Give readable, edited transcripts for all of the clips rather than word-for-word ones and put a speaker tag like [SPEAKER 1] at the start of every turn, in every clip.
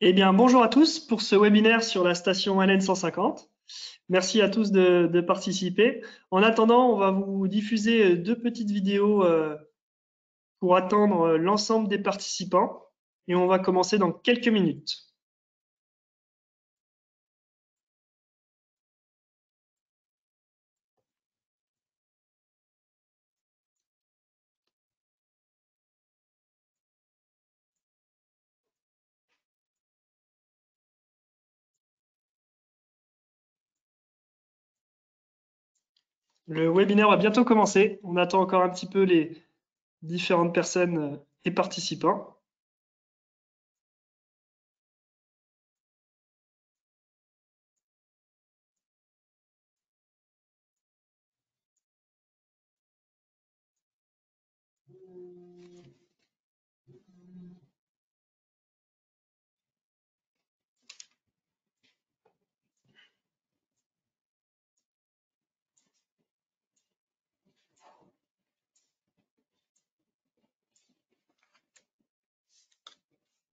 [SPEAKER 1] Eh bien, bonjour à tous pour ce webinaire sur la station LN150. Merci à tous de participer. En attendant, on va vous diffuser deux petites vidéos pour attendre l'ensemble des participants et on va commencer dans quelques minutes. Le webinaire va bientôt commencer. On attend encore un petit peu les différentes personnes et participants.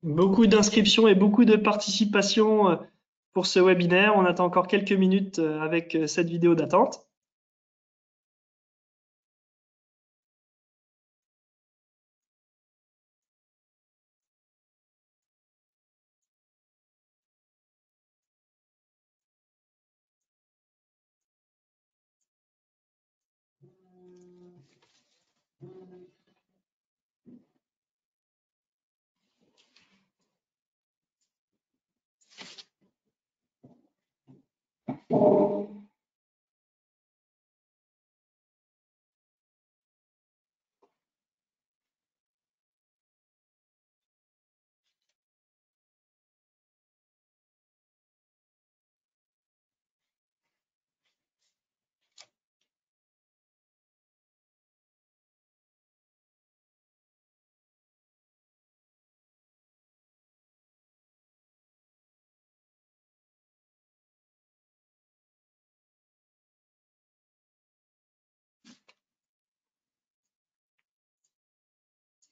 [SPEAKER 1] Beaucoup d'inscriptions et beaucoup de participation pour ce webinaire. On attend encore quelques minutes avec cette vidéo d'attente.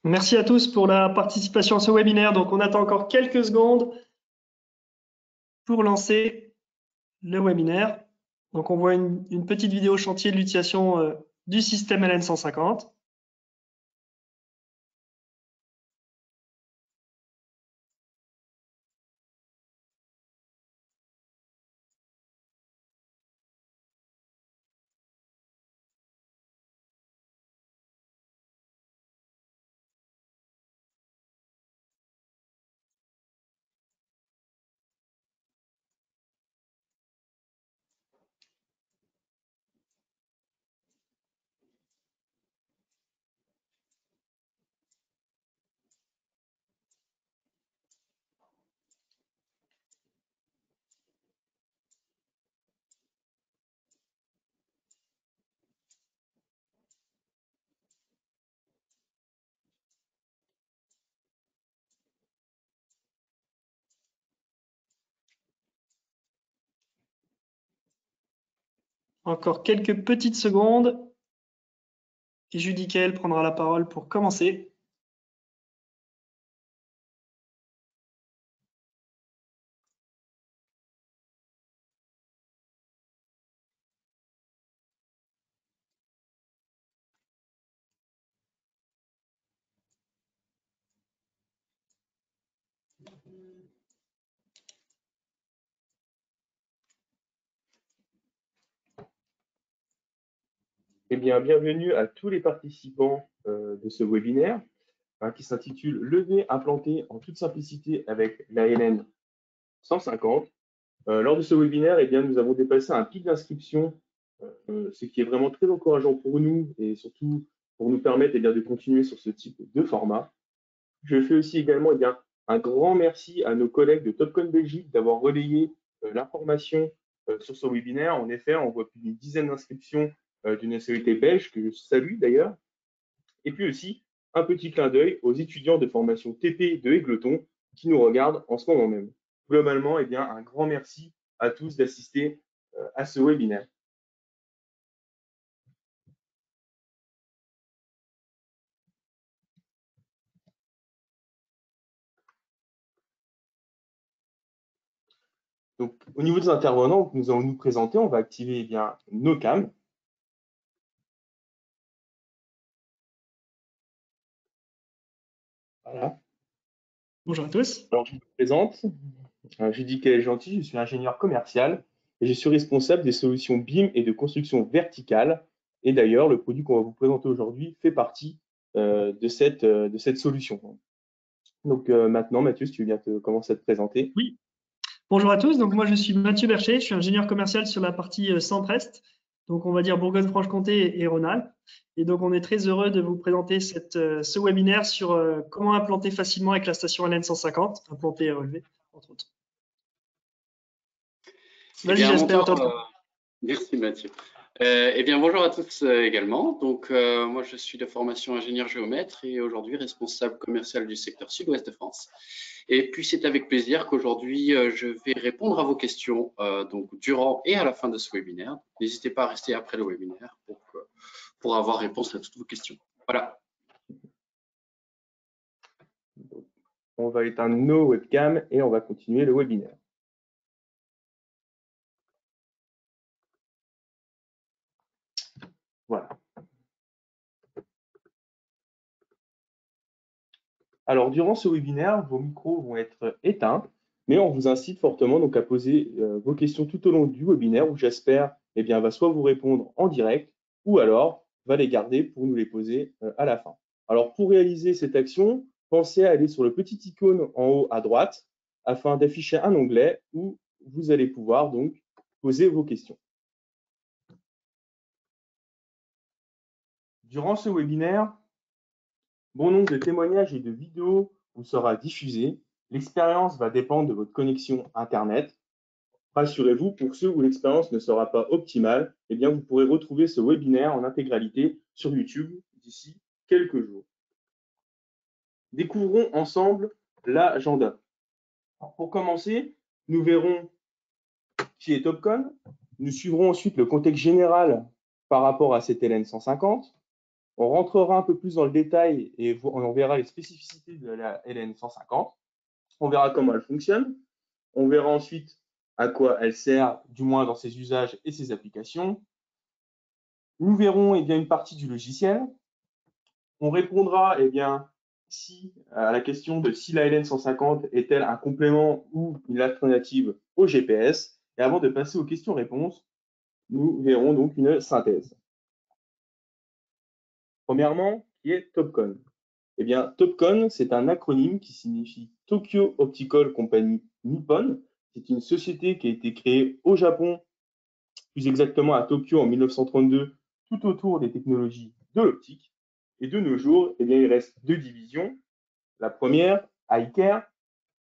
[SPEAKER 1] Merci à tous pour la participation à ce webinaire. Donc, on attend encore quelques secondes pour lancer le webinaire. Donc, on voit une petite vidéo chantier de l'utilisation du système LN150. Encore quelques petites secondes et Judicaël prendra la parole pour commencer.
[SPEAKER 2] Eh bien, bienvenue à tous les participants de ce webinaire qui s'intitule Lever, implanter en toute simplicité avec la LN 150. Lors de ce webinaire, eh bien, nous avons dépassé un pic d'inscription, ce qui est vraiment très encourageant pour nous et surtout pour nous permettre de continuer sur ce type de format. Je fais aussi également un grand merci à nos collègues de Topcon Belgique d'avoir relayé l'information sur ce webinaire. En effet, on voit plus d'une dizaine d'inscriptions d'une nationalité belge, que je salue d'ailleurs. Et puis aussi, un petit clin d'œil aux étudiants de formation TP de Égleton qui nous regardent en ce moment même. Globalement, un grand merci à tous d'assister à ce webinaire. Donc, au niveau des intervenants que nous allons nous présenter, on va activer bien nos cams. Voilà.
[SPEAKER 1] Bonjour à tous.
[SPEAKER 2] Alors, je me présente. Je dis qu'elle est gentille, je suis ingénieur commercial et je suis responsable des solutions BIM et de construction verticale. Et d'ailleurs, le produit qu'on va vous présenter aujourd'hui fait partie de cette solution. Donc maintenant, Mathieu, si tu veux bien commencer à te présenter.
[SPEAKER 1] Oui, bonjour à tous. Donc moi je suis Mathieu Bercher, je suis ingénieur commercial sur la partie Centre-Est, donc on va dire Bourgogne-Franche-Comté et Rhône-Alpes. Et donc on est très heureux de vous présenter ce webinaire sur comment implanter facilement avec la station LN150, implanter et relever, entre autres.
[SPEAKER 3] Eh
[SPEAKER 1] Vas-y
[SPEAKER 3] bien, à mon
[SPEAKER 1] Jasper,
[SPEAKER 3] tour, merci Mathieu. Eh bien, bonjour à tous également. Donc, moi, je suis de formation ingénieur géomètre et aujourd'hui responsable commercial du secteur sud-ouest de France. Et puis, c'est avec plaisir qu'aujourd'hui, je vais répondre à vos questions donc, durant et à la fin de ce webinaire. N'hésitez pas à rester après le webinaire pour avoir réponse à toutes vos questions. Voilà.
[SPEAKER 2] On va éteindre nos webcams et on va continuer le webinaire. Voilà. Alors, durant ce webinaire, vos micros vont être éteints, mais on vous incite fortement donc à poser vos questions tout au long du webinaire où j'espère va soit vous répondre en direct ou alors va les garder pour nous les poser à la fin. Alors, pour réaliser cette action, pensez à aller sur le petit icône en haut à droite afin d'afficher un onglet où vous allez pouvoir donc poser vos questions. Durant ce webinaire, bon nombre de témoignages et de vidéos vous sera diffusé. L'expérience va dépendre de votre connexion Internet. Rassurez-vous, pour ceux où l'expérience ne sera pas optimale, eh bien, vous pourrez retrouver ce webinaire en intégralité sur YouTube d'ici quelques jours. Découvrons ensemble l'agenda. Pour commencer, nous verrons qui est Topcon. Nous suivrons ensuite le contexte général par rapport à cette LN 150. On rentrera un peu plus dans le détail et on verra les spécificités de la LN 150. On verra comment elle fonctionne. On verra ensuite à quoi elle sert, du moins dans ses usages et ses applications. Nous verrons une partie du logiciel. On répondra à la question de si la LN 150 est-elle un complément ou une alternative au GPS. Et avant de passer aux questions-réponses, nous verrons donc une synthèse. Premièrement, qui est Topcon? Topcon, c'est un acronyme qui signifie Tokyo Optical Company Nippon. C'est une société qui a été créée au Japon, plus exactement à Tokyo en 1932, tout autour des technologies de l'optique. Et de nos jours, il reste deux divisions. La première, Eye Care,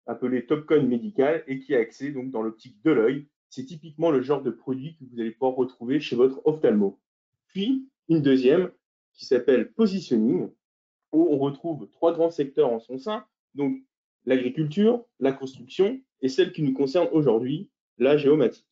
[SPEAKER 2] appelée Topcon Medical, et qui est axée donc dans l'optique de l'œil. C'est typiquement le genre de produit que vous allez pouvoir retrouver chez votre ophtalmo. Puis, une deuxième qui s'appelle Positioning, où on retrouve trois grands secteurs en son sein, donc l'agriculture, la construction et celle qui nous concerne aujourd'hui, la géomatique.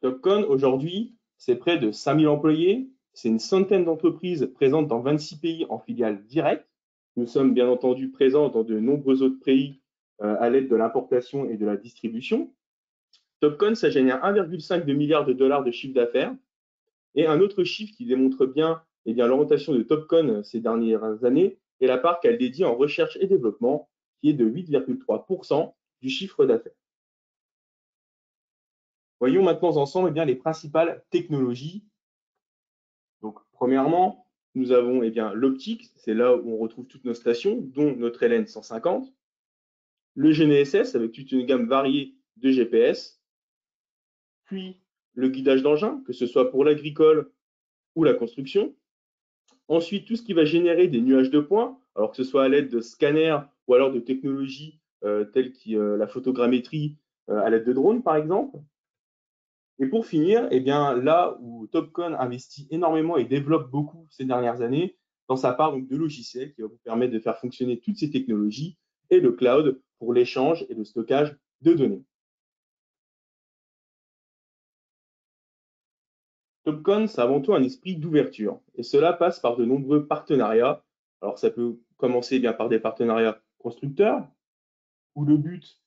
[SPEAKER 2] Topcon, aujourd'hui, c'est près de 5000 employés, c'est une centaine d'entreprises présentes dans 26 pays en filiale directe. Nous sommes bien entendu présents dans de nombreux autres pays à l'aide de l'importation et de la distribution. Topcon, ça génère 1,5 milliard de dollars de chiffre d'affaires. Et un autre chiffre qui démontre bien, l'orientation de Topcon ces dernières années est la part qu'elle dédie en recherche et développement, qui est de 8,3% du chiffre d'affaires. Voyons maintenant ensemble les principales technologies. Donc, premièrement, nous avons l'optique, c'est là où on retrouve toutes nos stations, dont notre LN 150, le GNSS avec toute une gamme variée de GPS, puis le guidage d'engins, que ce soit pour l'agricole ou la construction. Ensuite, tout ce qui va générer des nuages de points, alors que ce soit à l'aide de scanners ou alors de technologies telles que la photogrammétrie à l'aide de drones, par exemple. Et pour finir, là où Topcon investit énormément et développe beaucoup ces dernières années, dans sa part donc, de logiciels qui va vous permettre de faire fonctionner toutes ces technologies et le cloud pour l'échange et le stockage de données. Topcon, c'est avant tout un esprit d'ouverture et cela passe par de nombreux partenariats. Alors, ça peut commencer par des partenariats constructeurs, où le but,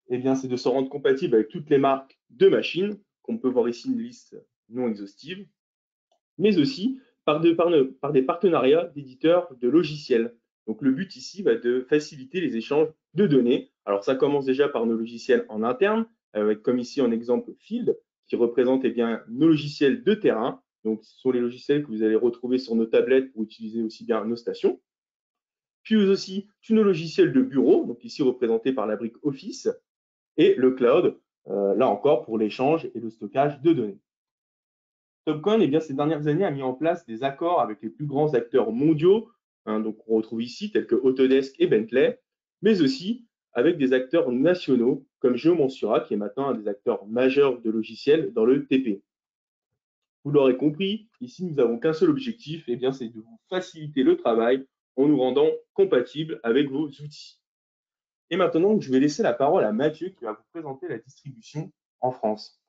[SPEAKER 2] eh bien, c'est de se rendre compatible avec toutes les marques de machines, qu'on peut voir ici une liste non exhaustive, mais aussi par des partenariats d'éditeurs de logiciels. Donc le but ici va de faciliter les échanges de données. Alors ça commence déjà par nos logiciels en interne, avec comme ici en exemple Field, qui représente eh bien, nos logiciels de terrain. Donc ce sont les logiciels que vous allez retrouver sur nos tablettes pour utiliser aussi bien nos stations. Puis aussi tous nos logiciels de bureau, donc ici représentés par la brique Office, et le cloud, là encore pour l'échange et le stockage de données. Topcon, eh bien, ces dernières années, a mis en place des accords avec les plus grands acteurs mondiaux, donc on retrouve ici tels que Autodesk et Bentley, mais aussi avec des acteurs nationaux comme Geomansura, qui est maintenant un des acteurs majeurs de logiciels dans le TP. Vous l'aurez compris, ici nous n'avons qu'un seul objectif, eh bien, c'est de vous faciliter le travail en nous rendant compatibles avec vos outils. Et maintenant, je vais laisser la parole à Mathieu qui va vous présenter la distribution en France.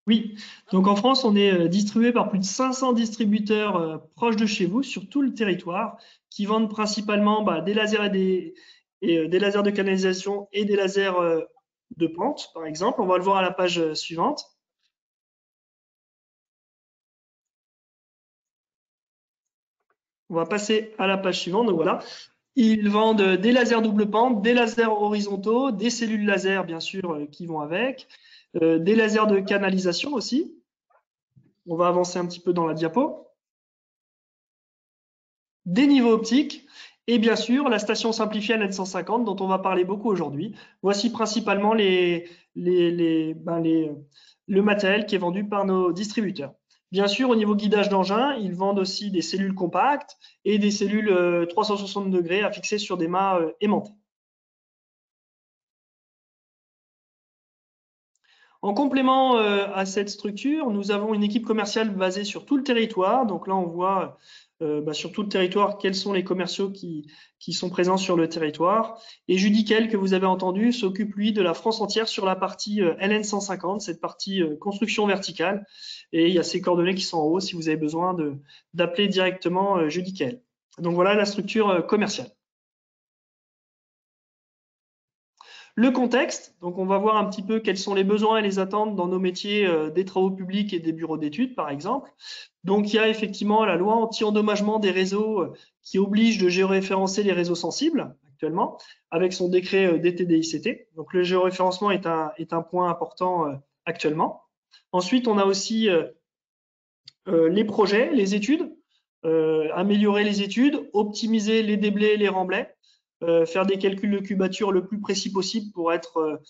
[SPEAKER 1] Oui, donc en France, on est distribué par plus de 500 distributeurs proches de chez vous sur tout le territoire qui vendent principalement des lasers des lasers de canalisation et des lasers de pente, par exemple. On va le voir à la page suivante. On va passer à la page suivante. Donc voilà, ils vendent des lasers double pente, des lasers horizontaux, des cellules laser, bien sûr, qui vont avec, des lasers de canalisation aussi. On va avancer un petit peu dans la diapo. Des niveaux optiques et bien sûr la station simplifiée LN150 dont on va parler beaucoup aujourd'hui. Voici principalement le matériel qui est vendu par nos distributeurs. Bien sûr, au niveau guidage d'engin, ils vendent aussi des cellules compactes et des cellules 360 degrés à fixer sur des mâts aimantés. En complément à cette structure, nous avons une équipe commerciale basée sur tout le territoire. Donc là, on voit sur tout le territoire quels sont les commerciaux qui sont présents sur le territoire. Et Judiquel, que vous avez entendu, s'occupe lui de la France entière sur la partie LN150, cette partie construction verticale. Et il y a ces coordonnées qui sont en haut si vous avez besoin d'appeler directement Judiquel. Donc voilà la structure commerciale. Le contexte, donc on va voir un petit peu quels sont les besoins et les attentes dans nos métiers des travaux publics et des bureaux d'études, par exemple. Donc il y a effectivement la loi anti-endommagement des réseaux qui oblige de géoréférencer les réseaux sensibles actuellement, avec son décret DTDICT. Donc le géoréférencement est un point important actuellement. Ensuite, on a aussi les projets, les études, améliorer les études, optimiser les déblais et les remblais, faire des calculs de cubature le plus précis possible pour être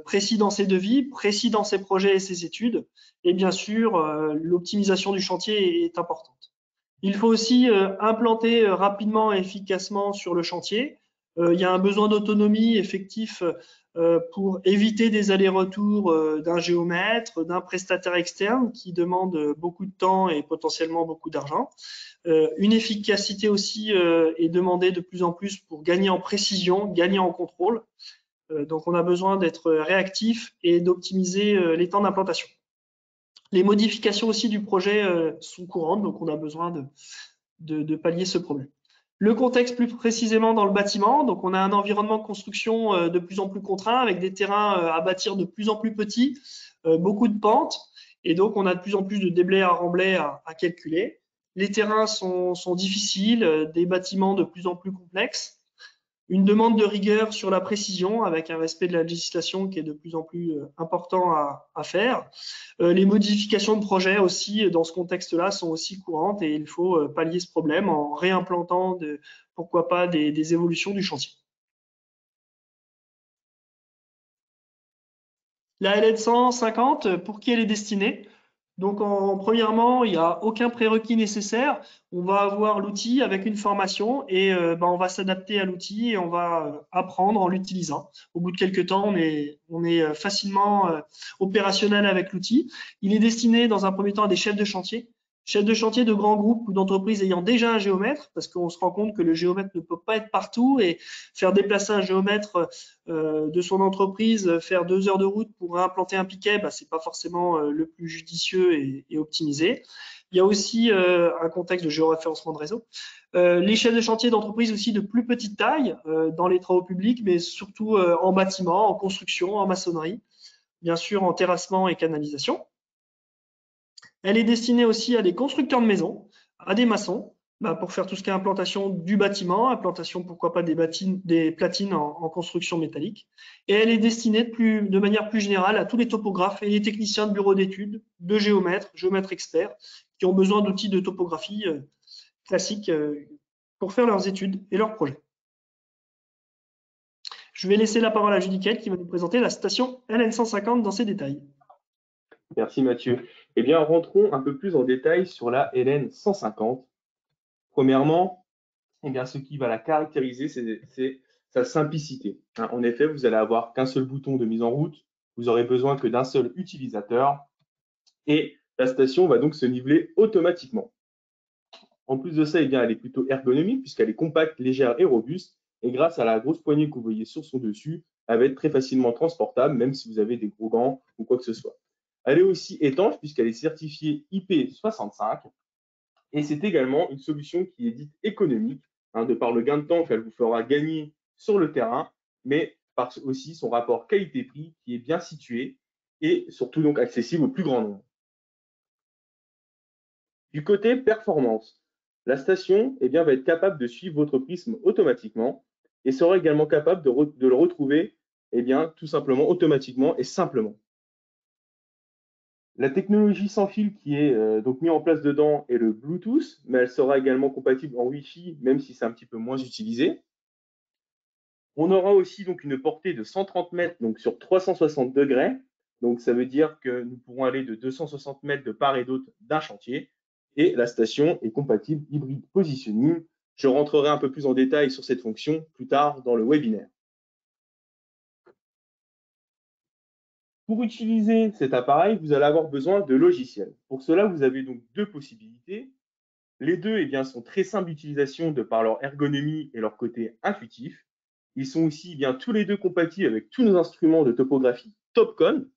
[SPEAKER 1] précis dans ses devis, précis dans ses projets et ses études. Et bien sûr, l'optimisation du chantier est importante. Il faut aussi implanter rapidement et efficacement sur le chantier. Il y a un besoin d'autonomie effectif pour éviter des allers-retours d'un géomètre, d'un prestataire externe qui demande beaucoup de temps et potentiellement beaucoup d'argent. Une efficacité aussi est demandée de plus en plus pour gagner en précision, gagner en contrôle. Donc on a besoin d'être réactif et d'optimiser les temps d'implantation. Les modifications aussi du projet sont courantes, donc on a besoin de pallier ce problème. Le contexte plus précisément dans le bâtiment, donc on a un environnement de construction de plus en plus contraint avec des terrains à bâtir de plus en plus petits, beaucoup de pentes, et donc on a de plus en plus de déblais à remblais à calculer. Les terrains sont difficiles, des bâtiments de plus en plus complexes, une demande de rigueur sur la précision avec un respect de la législation qui est de plus en plus important à faire. Les modifications de projet aussi dans ce contexte-là sont aussi courantes et il faut pallier ce problème en réimplantant pourquoi pas des évolutions du chantier. La LN150, pour qui elle est destinée? Donc, premièrement, il n'y a aucun prérequis nécessaire. On va avoir l'outil avec une formation et on va s'adapter à l'outil et on va apprendre en l'utilisant. Au bout de quelques temps, on est facilement opérationnel avec l'outil. Il est destiné dans un premier temps à des chefs de chantier de grands groupes ou d'entreprises ayant déjà un géomètre, parce qu'on se rend compte que le géomètre ne peut pas être partout et faire déplacer un géomètre de son entreprise, faire 2 heures de route pour implanter un piquet, c'est pas forcément le plus judicieux et optimisé. Il y a aussi un contexte de géoréférencement de réseau. Les chefs de chantier d'entreprise aussi de plus petite taille dans les travaux publics, mais surtout en bâtiment, en construction, en maçonnerie, bien sûr en terrassement et canalisation. Elle est destinée aussi à des constructeurs de maisons, à des maçons, pour faire tout ce qui est implantation du bâtiment, implantation pourquoi pas des platines en construction métallique. Et elle est destinée de manière plus générale à tous les topographes et les techniciens de bureaux d'études, de géomètres experts, qui ont besoin d'outils de topographie classiques pour faire leurs études et leurs projets. Je vais laisser la parole à Judicaël qui va nous présenter la station LN150 dans ses détails.
[SPEAKER 2] Merci Mathieu. Eh bien, rentrons un peu plus en détail sur la LN150. Premièrement, eh bien, ce qui va la caractériser, c'est sa simplicité. En effet, vous allez avoir qu'un seul bouton de mise en route, vous aurez besoin que d'un seul utilisateur et la station va donc se niveler automatiquement. En plus de ça, eh bien, elle est plutôt ergonomique puisqu'elle est compacte, légère et robuste. Et grâce à la grosse poignée que vous voyez sur son dessus, elle va être très facilement transportable, même si vous avez des gros gants ou quoi que ce soit. Elle est aussi étanche puisqu'elle est certifiée IP65. Et c'est également une solution qui est dite économique, de par le gain de temps qu'elle vous fera gagner sur le terrain, mais par aussi son rapport qualité-prix qui est bien situé et surtout donc accessible au plus grand nombre. Du côté performance, la station va être capable de suivre votre prisme automatiquement et sera également capable de le retrouver tout simplement automatiquement et simplement. La technologie sans fil qui est donc mise en place dedans est le Bluetooth, mais elle sera également compatible en Wi-Fi, même si c'est un petit peu moins utilisé. On aura aussi donc une portée de 130 mètres donc sur 360 degrés. Donc ça veut dire que nous pourrons aller de 260 mètres de part et d'autre d'un chantier. Et la station est compatible hybride positioning. Je rentrerai un peu plus en détail sur cette fonction plus tard dans le webinaire. Pour utiliser cet appareil, vous allez avoir besoin de logiciels. Pour cela, vous avez donc deux possibilités. Les deux sont très simples d'utilisation de par leur ergonomie et leur côté intuitif. Ils sont aussi tous les deux compatibles avec tous nos instruments de topographie Topcon.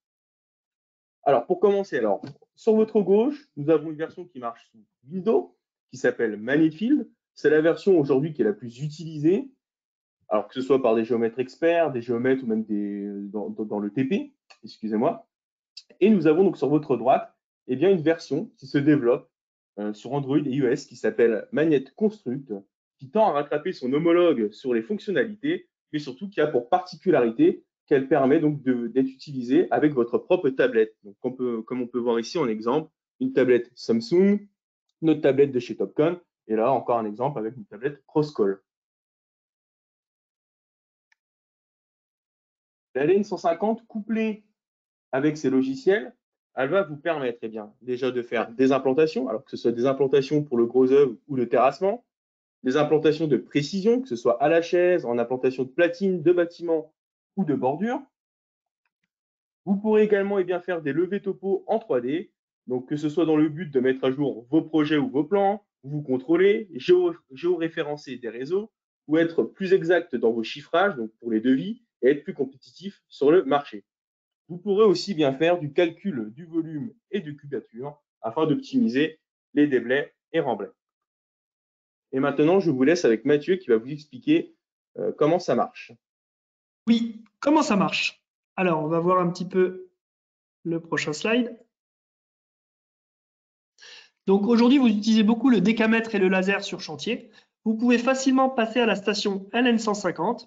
[SPEAKER 2] Alors, pour commencer, sur votre gauche, nous avons une version qui marche sous Windows, qui s'appelle Manifield. C'est la version aujourd'hui qui est la plus utilisée, alors que ce soit par des géomètres experts, des géomètres ou même dans le TP, excusez-moi. Et nous avons donc sur votre droite une version qui se développe sur Android et iOS qui s'appelle Magnet Construct, qui tend à rattraper son homologue sur les fonctionnalités, mais surtout qui a pour particularité qu'elle permet donc d'être utilisée avec votre propre tablette. Donc, comme on peut voir ici en exemple, une tablette Samsung, notre tablette de chez Topcon, et là encore un exemple avec une tablette Crosscall. La LN150 couplée avec ces logiciels, elle va vous permettre déjà de faire des implantations, alors que ce soit des implantations pour le gros œuvre ou le terrassement, des implantations de précision, que ce soit à la chaise, en implantation de platines, de bâtiments ou de bordures. Vous pourrez également faire des levées topo en 3D, donc que ce soit dans le but de mettre à jour vos projets ou vos plans, vous contrôler, géoréférencer des réseaux ou être plus exact dans vos chiffrages, donc pour les devis, et être plus compétitif sur le marché. Vous pourrez aussi faire du calcul du volume et de cubature afin d'optimiser les déblais et remblais. Et maintenant, je vous laisse avec Mathieu qui va vous expliquer comment ça marche.
[SPEAKER 1] Oui, comment ça marche? Alors, on va voir un petit peu le prochain slide. Donc aujourd'hui, vous utilisez beaucoup le décamètre et le laser sur chantier. Vous pouvez facilement passer à la station LN150.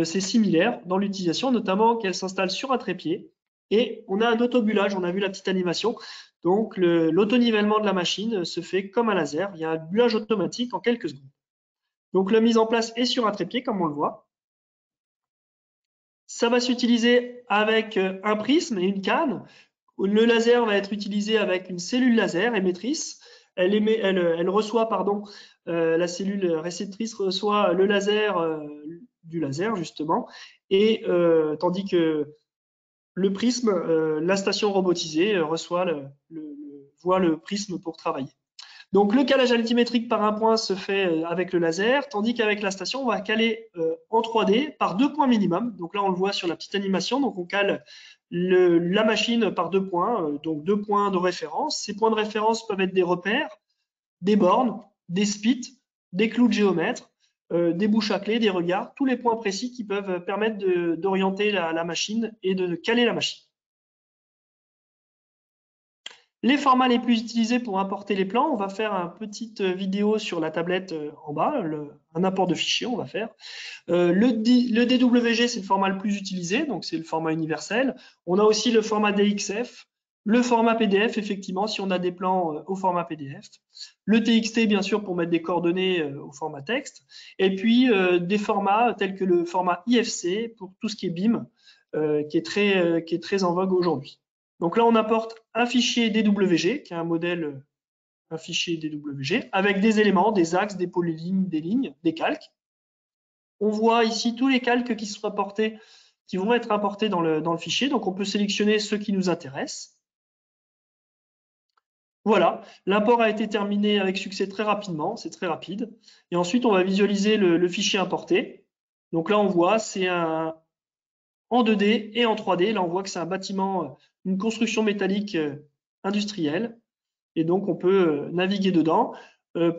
[SPEAKER 1] C'est similaire dans l'utilisation, notamment qu'elle s'installe sur un trépied. Et on a un autobulage, on a vu la petite animation. Donc l'autonivellement de la machine se fait comme un laser. Il y a un bulage automatique en quelques secondes. Donc la mise en place est sur un trépied, comme on le voit. Ça va s'utiliser avec un prisme et une canne. Le laser va être utilisé avec une cellule laser émettrice. Elle reçoit, la cellule réceptrice reçoit le laser du laser, justement, et tandis que le prisme, la station robotisée, voit le prisme pour travailler. Donc, le calage altimétrique par un point se fait avec le laser, tandis qu'avec la station, on va caler en 3D par 2 points minimum. Donc là, on le voit sur la petite animation. Donc, on cale la machine par 2 points, donc 2 points de référence. Ces points de référence peuvent être des repères, des bornes, des spits, des clous de géomètre, des bouches à clé, des regards, tous les points précis qui peuvent permettre d'orienter la machine et de caler la machine. Les formats les plus utilisés pour importer les plans, on va faire une petite vidéo sur la tablette en bas, un import de fichiers, on va faire. Le DWG, c'est le format le plus utilisé, donc c'est le format universel. On a aussi le format DXF, le format PDF, effectivement, si on a des plans au format PDF. Le TXT, bien sûr, pour mettre des coordonnées au format texte. Et puis, des formats tels que le format IFC, pour tout ce qui est BIM, qui est très en vogue aujourd'hui. Donc là, on apporte un fichier DWG, qui est un fichier DWG, avec des éléments, des axes, des polylignes, des lignes, des calques. On voit ici tous les calques qui vont être importés dans le fichier. Donc, on peut sélectionner ceux qui nous intéressent. Voilà, l'import a été terminé avec succès très rapidement, c'est très rapide. Et ensuite, on va visualiser le fichier importé. Donc là, on voit, c'est en 2D et en 3D. Là, on voit que c'est un bâtiment, une construction métallique industrielle. Et donc, on peut naviguer dedans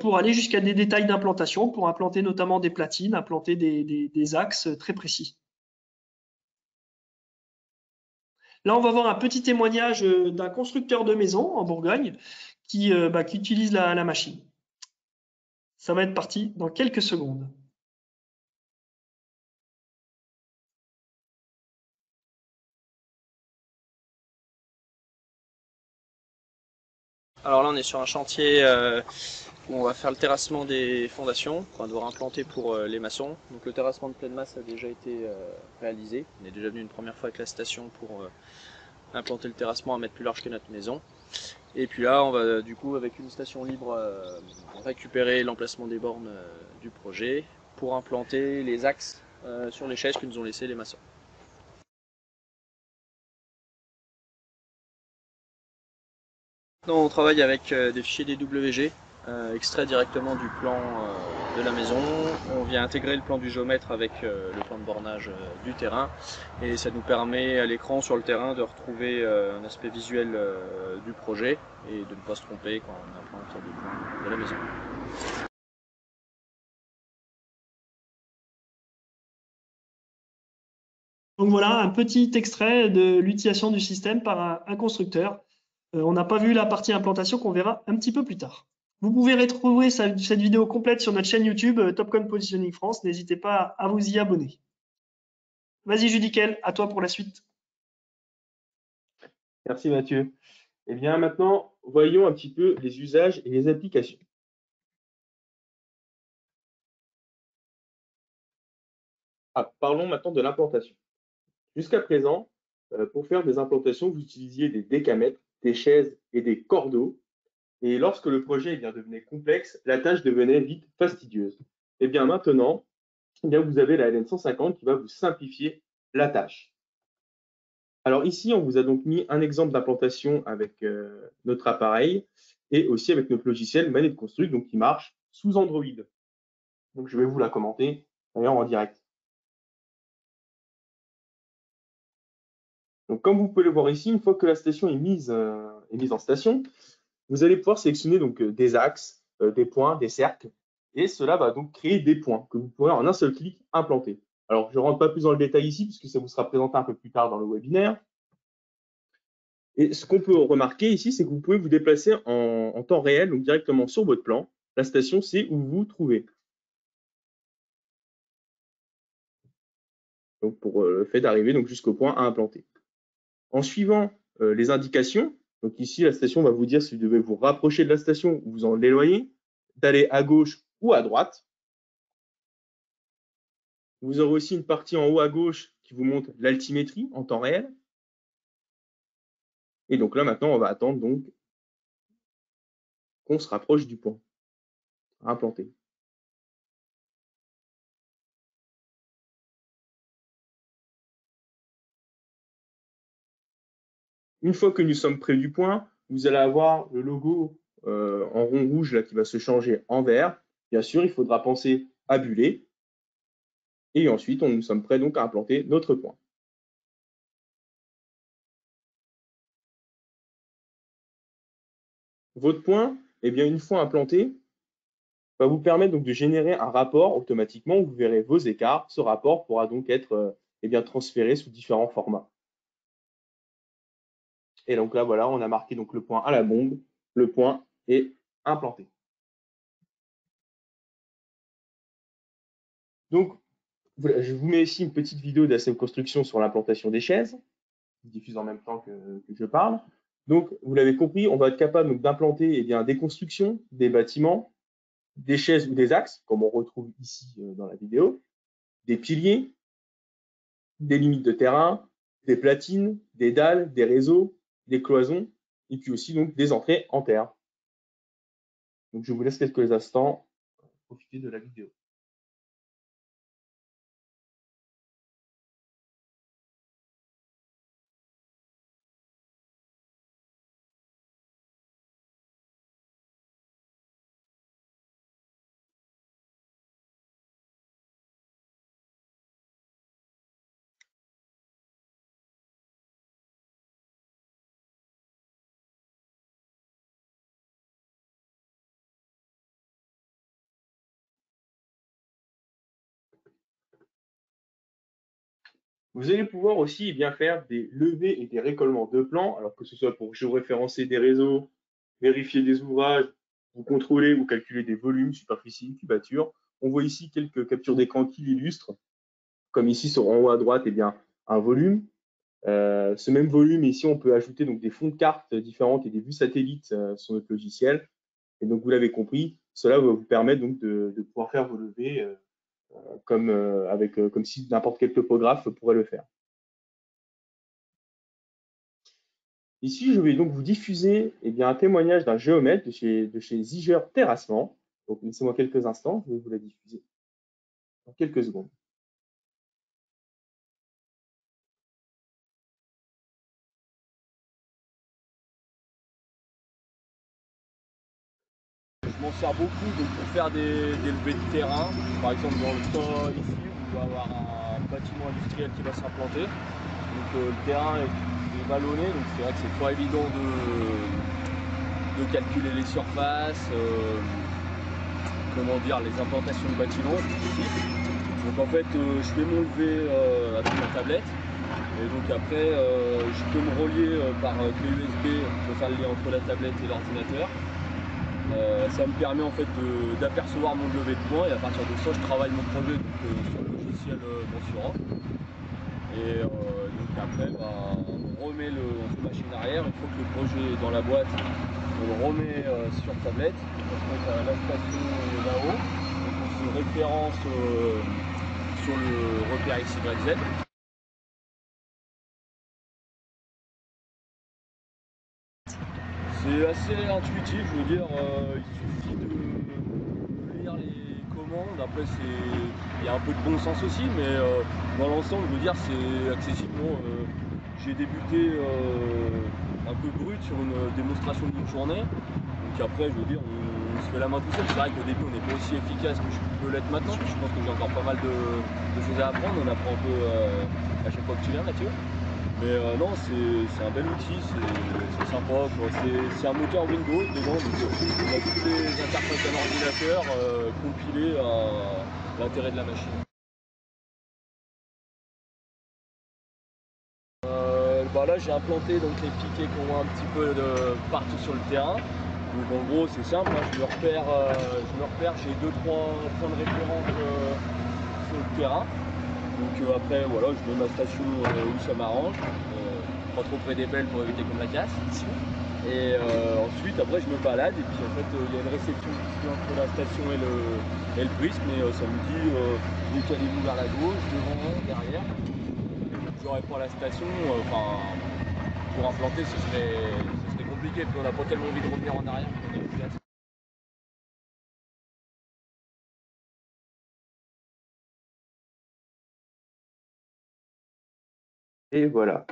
[SPEAKER 1] pour aller jusqu'à des détails d'implantation, pour implanter notamment des platines, implanter des axes très précis. Là, on va voir un petit témoignage d'un constructeur de maison en Bourgogne qui utilise la machine. Ça va être parti dans quelques secondes.
[SPEAKER 4] Alors là, on est sur un chantier où on va faire le terrassement des fondations qu'on va devoir implanter pour les maçons. Donc le terrassement de pleine masse a déjà été réalisé. On est déjà venu une première fois avec la station pour implanter le terrassement à mètre plus large que notre maison. Et puis là, on va du coup, avec une station libre, récupérer l'emplacement des bornes du projet pour implanter les axes sur les chaises que nous ont laissé les maçons. Non, on travaille avec des fichiers DWG extraits directement du plan de la maison. On vient intégrer le plan du géomètre avec le plan de bornage du terrain et ça nous permet à l'écran sur le terrain de retrouver un aspect visuel du projet et de ne pas se tromper quand on implante des plans de la maison.
[SPEAKER 1] Donc voilà, un petit extrait de l'utilisation du système par un constructeur. On n'a pas vu la partie implantation qu'on verra un petit peu plus tard. Vous pouvez retrouver cette vidéo complète sur notre chaîne YouTube Topcon Positioning France. N'hésitez pas à vous y abonner. Vas-y Judikel, à toi pour la suite.
[SPEAKER 2] Merci Mathieu. Eh bien maintenant, voyons un petit peu les usages et les applications. Parlons maintenant de l'implantation. Jusqu'à présent, pour faire des implantations, vous utilisiez des décamètres, des chaises et des cordeaux. Et lorsque le projet devenait complexe, la tâche devenait vite fastidieuse. Et bien maintenant, vous avez la LN150 qui va vous simplifier la tâche. Alors ici, on vous a donc mis un exemple d'implantation avec notre appareil et aussi avec notre logiciel Manette Construct, donc qui marche sous Android. Donc je vais vous la commenter d'ailleurs en direct. Donc comme vous pouvez le voir ici, une fois que la station est mise en station, vous allez pouvoir sélectionner donc des axes, des points, des cercles, et cela va donc créer des points que vous pourrez en un seul clic implanter. Alors je ne rentre pas plus dans le détail ici puisque ça vous sera présenté un peu plus tard dans le webinaire. Et ce qu'on peut remarquer ici, c'est que vous pouvez vous déplacer en temps réel, donc directement sur votre plan. La station sait où vous vous trouvez. Donc pour le fait d'arriver jusqu'au point à implanter. En suivant les indications, donc ici la station va vous dire si vous devez vous rapprocher de la station ou vous en éloigner, d'aller à gauche ou à droite. Vous aurez aussi une partie en haut à gauche qui vous montre l'altimétrie en temps réel. Et donc là maintenant, on va attendre qu'on se rapproche du point à implanter. Une fois que nous sommes près du point, vous allez avoir le logo en rond rouge là, qui va se changer en vert. Bien sûr, il faudra penser à buller. Et ensuite, nous sommes prêts donc à implanter notre point. votre point, eh bien, une fois implanté, va vous permettre donc de générer un rapport automatiquement où vous verrez vos écarts. Ce rapport pourra donc être eh bien, transféré sous différents formats. Et donc là, voilà, on a marqué donc le point à la bombe, le point est implanté. Donc, voilà, je vous mets ici une petite vidéo d'ASM Construction sur l'implantation des chaises. Je diffuse en même temps que je parle. Donc, vous l'avez compris, on va être capable d'implanter eh bien, des constructions, des bâtiments, des chaises ou des axes, comme on retrouve ici dans la vidéo, des piliers, des limites de terrain, des platines, des dalles, des réseaux, des cloisons, et puis aussi donc des entrées en terre. Donc, je vous laisse quelques instants profiter de la vidéo. Vous allez pouvoir aussi bien faire des levées et des récollements de plans, alors que ce soit pour géoréférencer des réseaux, vérifier des ouvrages, vous contrôler ou calculer des volumes, superficie, cubature. On voit ici quelques captures d'écran qui l'illustrent, comme ici en haut à droite, eh bien, un volume. Ce même volume, ici, on peut ajouter donc des fonds de cartes différentes et des vues satellites sur notre logiciel. Et donc, vous l'avez compris, cela va vous permettre donc de pouvoir faire vos levées comme si n'importe quel topographe pourrait le faire. Ici, je vais donc vous diffuser eh bien, un témoignage d'un géomètre de chez Ziger Terrassement. Donc, laissez-moi quelques instants, je vais vous la diffuser dans quelques secondes.
[SPEAKER 4] Je m'en sers beaucoup donc, pour faire des levées de terrain. Par exemple, dans le cas ici, on va avoir un bâtiment industriel qui va s'implanter. Donc le terrain est vallonné, donc c'est vrai que c'est pas évident de calculer les surfaces, comment dire, les implantations de bâtiments. Donc en fait, je fais mon levé avec ma tablette. Et donc après, je peux me relier par clé USB pour faire le lien entre la tablette et l'ordinateur. Ça me permet en fait d'apercevoir mon levé de points et à partir de ça, je travaille mon projet donc, sur le logiciel Monsura. Et donc après, on remet on fait machine arrière. Une fois que le projet est dans la boîte, on le remet sur tablette. On se met à la station là-haut. Donc on se référence sur le repère XYZ. C'est assez intuitif, je veux dire, il suffit de lire les commandes. Après, il y a un peu de bon sens aussi, mais dans l'ensemble, je veux dire, c'est accessible. Bon, j'ai débuté un peu brut sur une démonstration d'une journée. Donc après, je veux dire, on se fait la main tout seul. C'est vrai qu'au début, on n'est pas aussi efficace que je peux l'être maintenant. Je pense que j'ai encore pas mal de choses à apprendre. On apprend un peu à chaque fois que tu viens, Mathieu. Mais non, c'est un bel outil, c'est sympa. C'est un moteur Windows dedans, donc on a toutes les interfaces d'un ordinateur compilées à l'intérêt de la machine. Là, j'ai implanté donc, les piquets qu'on voit un petit peu partout sur le terrain. Donc en gros, c'est simple, hein, je me repère, j'ai 2-3 points de référence sur le terrain. Donc après, voilà, je mets ma station où ça m'arrange. Pas trop près des pelles pour éviter qu'on me la casse. Et ensuite, après, je me balade et puis en fait, il y a une réception ici entre la station et le prisme, et ça me dit décalez-vous vers la gauche, devant, derrière. J'aurais pas la station, pour implanter, ce serait compliqué, puis on n'a pas tellement envie de revenir en arrière.
[SPEAKER 2] Et voilà.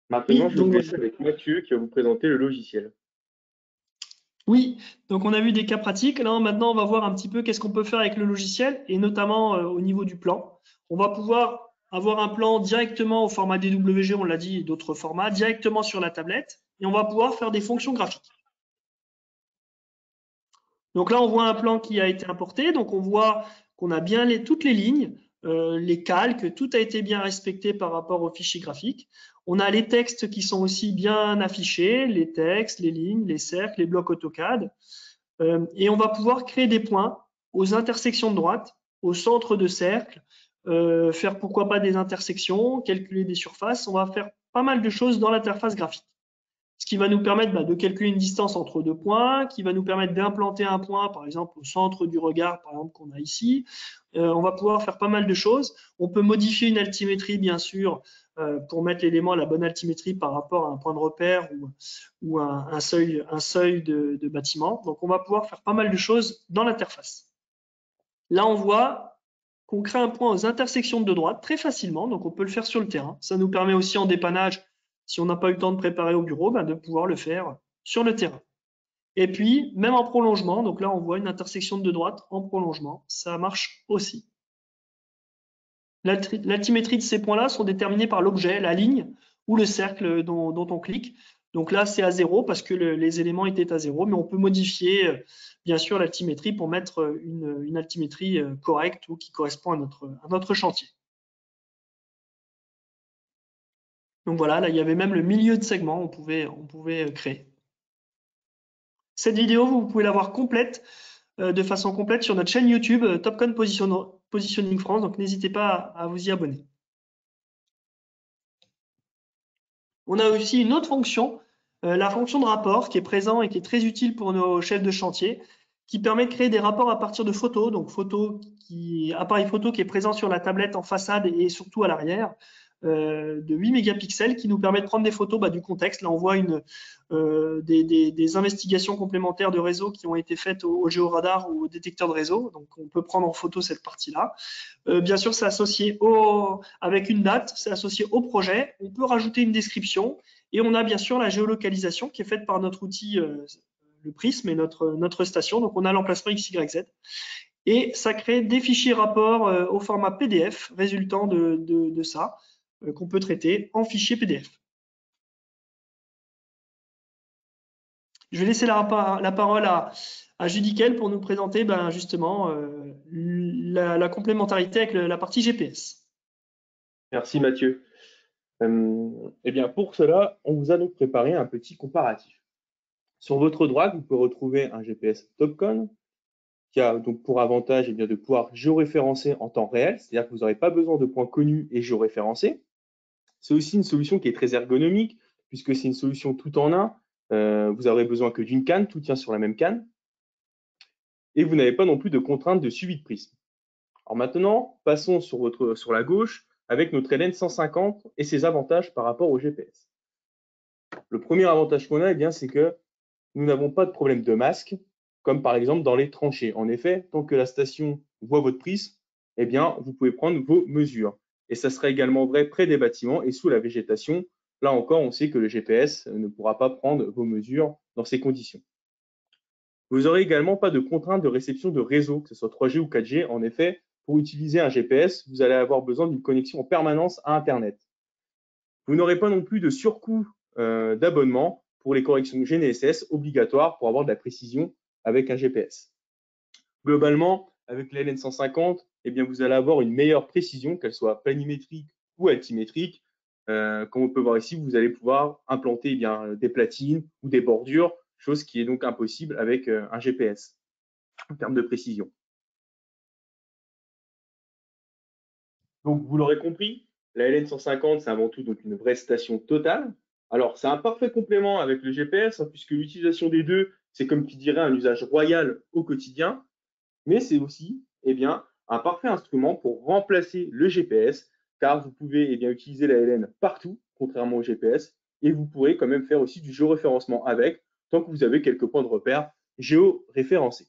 [SPEAKER 2] Maintenant, je vais vous laisser avec Mathieu qui va vous présenter le logiciel.
[SPEAKER 1] Oui, donc on a vu des cas pratiques. Là, maintenant, on va voir un petit peu qu'est-ce qu'on peut faire avec le logiciel et notamment au niveau du plan. On va pouvoir avoir un plan directement au format DWG, on l'a dit, et d'autres formats, directement sur la tablette, et on va pouvoir faire des fonctions graphiques. Donc là, on voit un plan qui a été importé, donc on voit qu'on a bien toutes les lignes, les calques, tout a été bien respecté par rapport au fichier graphique. On a les textes qui sont aussi bien affichés, les textes, les lignes, les cercles, les blocs AutoCAD. Et on va pouvoir créer des points aux intersections de droite, au centre de cercle, faire pourquoi pas des intersections, calculer des surfaces. On va faire pas mal de choses dans l'interface graphique. Ce qui va nous permettre de calculer une distance entre deux points, qui va nous permettre d'implanter un point, par exemple, au centre du regard, par exemple, qu'on a ici. On va pouvoir faire pas mal de choses. On peut modifier une altimétrie, bien sûr, pour mettre l'élément à la bonne altimétrie par rapport à un point de repère ou un seuil de bâtiment. Donc, on va pouvoir faire pas mal de choses dans l'interface. Là, on voit qu'on crée un point aux intersections de droite très facilement. Donc, on peut le faire sur le terrain. Ça nous permet aussi en dépannage, si on n'a pas eu le temps de préparer au bureau, de pouvoir le faire sur le terrain. Et puis, même en prolongement, donc là, on voit une intersection de droite en prolongement. Ça marche aussi. L'altimétrie de ces points-là sont déterminés par l'objet, la ligne ou le cercle dont on clique. Donc là, c'est à 0 parce que les éléments étaient à 0, mais on peut modifier, bien sûr, l'altimétrie pour mettre une altimétrie correcte ou qui correspond à notre chantier. Donc voilà, là, il y avait même le milieu de segment, on pouvait créer. Cette vidéo, vous pouvez la voir complète, de façon complète sur notre chaîne YouTube Topcon Positioning France, donc n'hésitez pas à vous y abonner. On a aussi une autre fonction, la fonction de rapport, qui est présente et qui est très utile pour nos chefs de chantier, qui permet de créer des rapports à partir de photos, donc appareil photo qui est présent sur la tablette en façade et surtout à l'arrière, de 8 mégapixels, qui nous permet de prendre des photos du contexte. Là, on voit des investigations complémentaires de réseau qui ont été faites au géoradar ou au détecteur de réseau, donc on peut prendre en photo cette partie-là. Bien sûr, c'est associé avec une date, c'est associé au projet. On peut rajouter une description et on a bien sûr la géolocalisation qui est faite par notre outil, le Prisme et notre station. Donc, on a l'emplacement XYZ. Et ça crée des fichiers rapports au format PDF résultant de ça, qu'on peut traiter en fichier PDF. Je vais laisser la parole à Judiquel pour nous présenter justement la complémentarité avec la partie GPS.
[SPEAKER 2] Merci Mathieu. Eh bien, pour cela, on vous a donc préparé un petit comparatif. Sur votre droite, vous pouvez retrouver un GPS Topcon qui a donc pour avantage de pouvoir géoréférencer en temps réel, c'est-à-dire que vous n'aurez pas besoin de points connus et géoréférencés. C'est aussi une solution qui est très ergonomique puisque c'est une solution tout en un. Vous n'aurez besoin que d'une canne, tout tient sur la même canne. Et vous n'avez pas non plus de contraintes de suivi de prisme. Alors maintenant, passons sur la gauche avec notre LN 150 et ses avantages par rapport au GPS. Le premier avantage qu'on a, c'est que nous n'avons pas de problème de masque, comme par exemple dans les tranchées. En effet, tant que la station voit votre prisme, vous pouvez prendre vos mesures. Et ça sera également vrai près des bâtiments et sous la végétation. Là encore, on sait que le GPS ne pourra pas prendre vos mesures dans ces conditions. Vous n'aurez également pas de contrainte de réception de réseau, que ce soit 3G ou 4G. En effet, pour utiliser un GPS, vous allez avoir besoin d'une connexion en permanence à Internet. Vous n'aurez pas non plus de surcoût d'abonnement pour les corrections GNSS obligatoires pour avoir de la précision avec un GPS. Globalement, avec l'LN 150, vous allez avoir une meilleure précision, qu'elle soit planimétrique ou altimétrique. Comme on peut voir ici, vous allez pouvoir implanter des platines ou des bordures, chose qui est donc impossible avec un GPS en termes de précision. Donc, vous l'aurez compris, la LN 150, c'est avant tout donc une vraie station totale. Alors, c'est un parfait complément avec le GPS, puisque l'utilisation des deux, c'est comme qui dirait un usage royal au quotidien, mais c'est aussi un parfait instrument pour remplacer le GPS, car vous pouvez utiliser la LN partout, contrairement au GPS, et vous pourrez quand même faire aussi du géoréférencement avec, tant que vous avez quelques points de repère géoréférencés.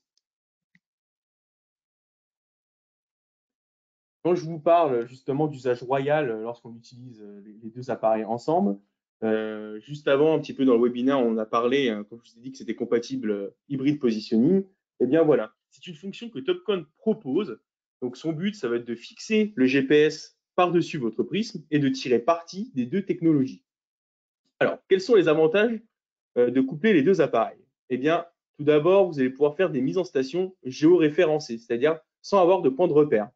[SPEAKER 2] Quand je vous parle justement d'usage royal lorsqu'on utilise les deux appareils ensemble, juste avant, un petit peu dans le webinaire, on a parlé, comme je vous ai dit, que c'était compatible hybride positioning. Voilà, c'est une fonction que Topcon propose. Donc son but, ça va être de fixer le GPS par-dessus votre prisme et de tirer parti des deux technologies. Alors, quels sont les avantages de coupler les deux appareils? Eh bien, tout d'abord, vous allez pouvoir faire des mises en station géoréférencées, c'est-à-dire sans avoir de point de repère.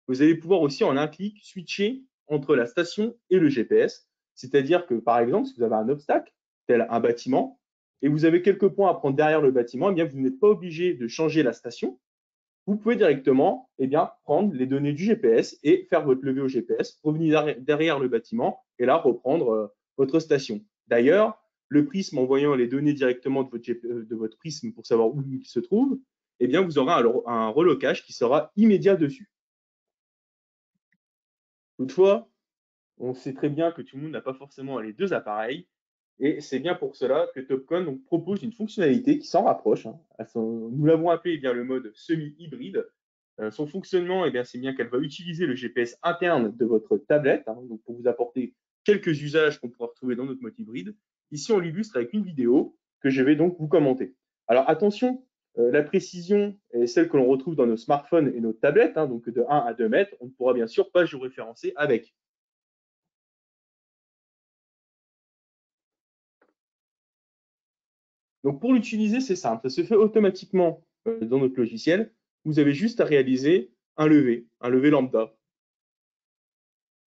[SPEAKER 2] Vous allez pouvoir aussi, en un clic, switcher entre la station et le GPS, c'est-à-dire que, par exemple, si vous avez un obstacle, tel un bâtiment, et vous avez quelques points à prendre derrière le bâtiment, eh bien, vous n'êtes pas obligé de changer la station. Vous pouvez directement prendre les données du GPS et faire votre levée au GPS, revenir derrière le bâtiment et là reprendre votre station. D'ailleurs, le prisme, en voyant les données directement de votre prisme pour savoir où il se trouve, eh bien, vous aurez un relocage qui sera immédiat dessus. Toutefois, on sait très bien que tout le monde n'a pas forcément les deux appareils et c'est bien pour cela que Topcon propose une fonctionnalité qui s'en rapproche. Nous l'avons appelé le mode semi-hybride. Son fonctionnement, c'est bien qu'elle va utiliser le GPS interne de votre tablette donc pour vous apporter quelques usages qu'on pourra retrouver dans notre mode hybride. Ici, on l'illustre avec une vidéo que je vais donc vous commenter. Alors attention, la précision est celle que l'on retrouve dans nos smartphones et nos tablettes, donc de 1 à 2 mètres. On ne pourra bien sûr pas géoréférencer avec. Donc pour l'utiliser, c'est simple, ça se fait automatiquement dans notre logiciel. Vous avez juste à réaliser un lever lambda.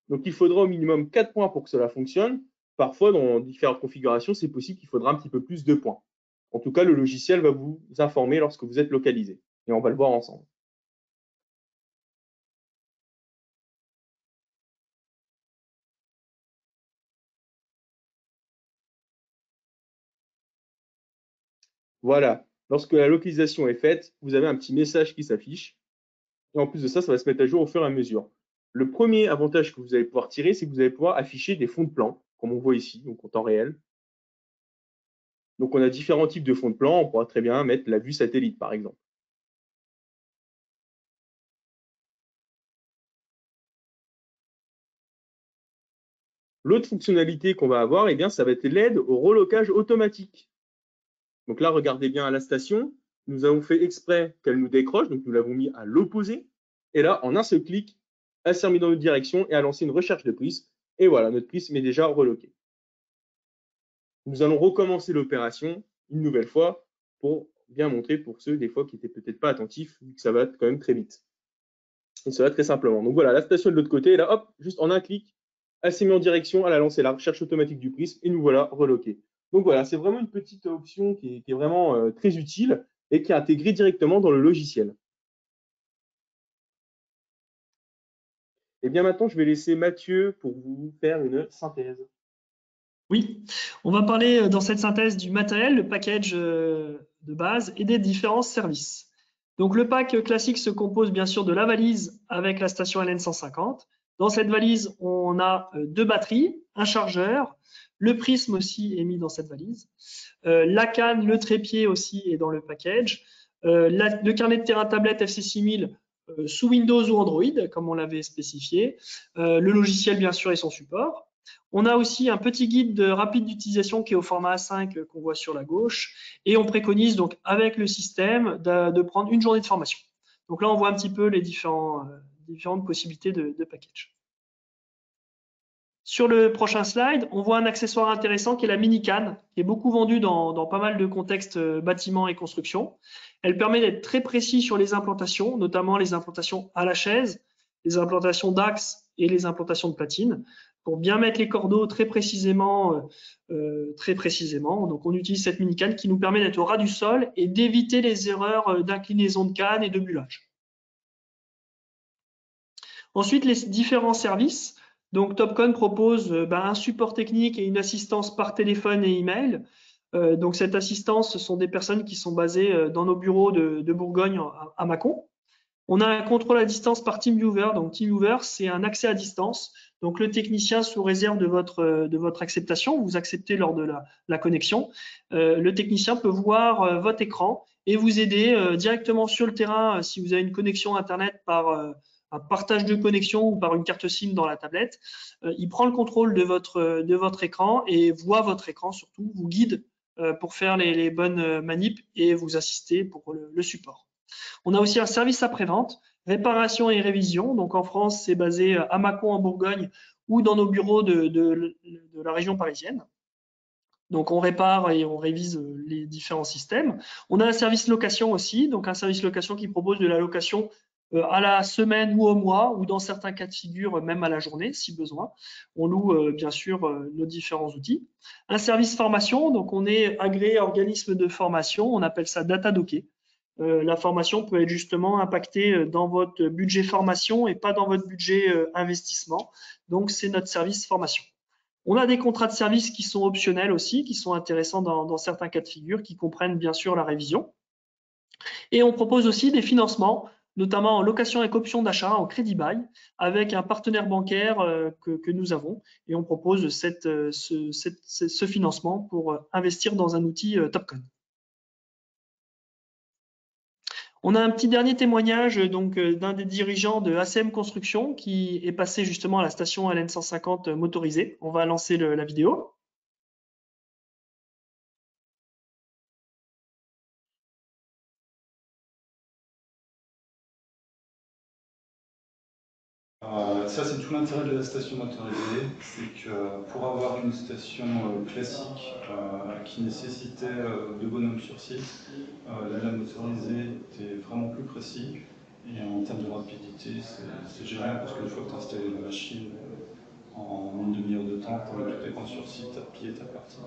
[SPEAKER 2] Donc il faudra au minimum 4 points pour que cela fonctionne. Parfois, dans différentes configurations, c'est possible qu'il faudra un petit peu plus de points. En tout cas, le logiciel va vous informer lorsque vous êtes localisé. Et on va le voir ensemble. Voilà, lorsque la localisation est faite, vous avez un petit message qui s'affiche. Et en plus de ça, ça va se mettre à jour au fur et à mesure. Le premier avantage que vous allez pouvoir tirer, c'est que vous allez pouvoir afficher des fonds de plan, comme on voit ici, donc en temps réel. Donc on a différents types de fonds de plan. On pourra très bien mettre la vue satellite, par exemple. L'autre fonctionnalité qu'on va avoir, ça va être l'aide au relocage automatique. Donc là, regardez bien à la station, nous avons fait exprès qu'elle nous décroche, donc nous l'avons mis à l'opposé. Et là, en un seul clic, elle s'est remise dans notre direction et a lancé une recherche de prisme. Et voilà, notre prisme est déjà reloqué. Nous allons recommencer l'opération une nouvelle fois pour bien montrer pour ceux des fois qui n'étaient peut-être pas attentifs, vu que ça va quand même très vite. Et cela très simplement. Donc voilà, la station de l'autre côté, et là, hop, juste en un clic, elle s'est mise en direction, elle a lancé la recherche automatique du prisme et nous voilà reloqués. Donc voilà, c'est vraiment une petite option qui est vraiment très utile et qui est intégrée directement dans le logiciel. Et bien maintenant, je vais laisser Mathieu pour vous faire une synthèse.
[SPEAKER 1] Oui, on va parler dans cette synthèse du matériel, le package de base et des différents services. Donc le pack classique se compose bien sûr de la valise avec la station LN150. Dans cette valise, on a 2 batteries, un chargeur, le prisme aussi est mis dans cette valise, la canne, le trépied aussi est dans le package, le carnet de terrain tablette FC6000 sous Windows ou Android, comme on l'avait spécifié, le logiciel bien sûr et son support. On a aussi un petit guide rapide d'utilisation qui est au format A5 qu'on voit sur la gauche et on préconise donc avec le système de prendre une journée de formation. Donc là, on voit un petit peu les différentes possibilités de package. Sur le prochain slide, on voit un accessoire intéressant qui est la mini canne, qui est beaucoup vendue dans pas mal de contextes bâtiments et construction. Elle permet d'être très précis sur les implantations, notamment les implantations à la chaise, les implantations d'axe et les implantations de platine, pour bien mettre les cordeaux très précisément. Donc on utilise cette mini canne qui nous permet d'être au ras du sol et d'éviter les erreurs d'inclinaison de canne et de bullage. Ensuite, les différents services. Donc Topcon propose un support technique et une assistance par téléphone et email. Donc cette assistance, ce sont des personnes qui sont basées dans nos bureaux de Bourgogne à Mâcon. On a un contrôle à distance par TeamViewer. Donc TeamViewer, c'est un accès à distance. Donc le technicien, sous réserve de votre acceptation, vous acceptez lors de la connexion, le technicien peut voir votre écran et vous aider directement sur le terrain si vous avez une connexion Internet par un partage de connexion ou par une carte SIM dans la tablette. Il prend le contrôle de votre écran et voit votre écran surtout, vous guide pour faire les bonnes manips et vous assister pour le support. On a aussi un service après-vente réparation et révision. Donc en France, c'est basé à Mâcon en Bourgogne ou dans nos bureaux de la région parisienne. Donc on répare et on révise les différents systèmes. On a un service location aussi, donc un service location qui propose de la location à la semaine ou au mois, ou dans certains cas de figure, même à la journée, si besoin. On loue bien sûr nos différents outils. Un service formation, donc on est agréé organisme de formation, on appelle ça DataDocké. La formation peut être justement impactée dans votre budget formation et pas dans votre budget investissement. Donc c'est notre service formation. On a des contrats de service qui sont optionnels aussi, qui sont intéressants dans certains cas de figure, qui comprennent bien sûr la révision. Et on propose aussi des financements, notamment en location avec option d'achat, en crédit bail, avec un partenaire bancaire que nous avons. Et on propose ce financement pour investir dans un outil Topcon. On a un petit dernier témoignage donc d'un des dirigeants de ACM Construction qui est passé justement à la station LN150 motorisée. On va lancer la vidéo.
[SPEAKER 5] Ça, c'est tout l'intérêt de la station motorisée, c'est que pour avoir une station classique qui nécessitait deux bonhommes sur site, la motorisée était vraiment plus précis. Et en termes de rapidité, c'est génial parce qu'une fois que tu as installé la machine, en une demi-heure de temps, pour le tout écran sur site, tu as plié ta partie.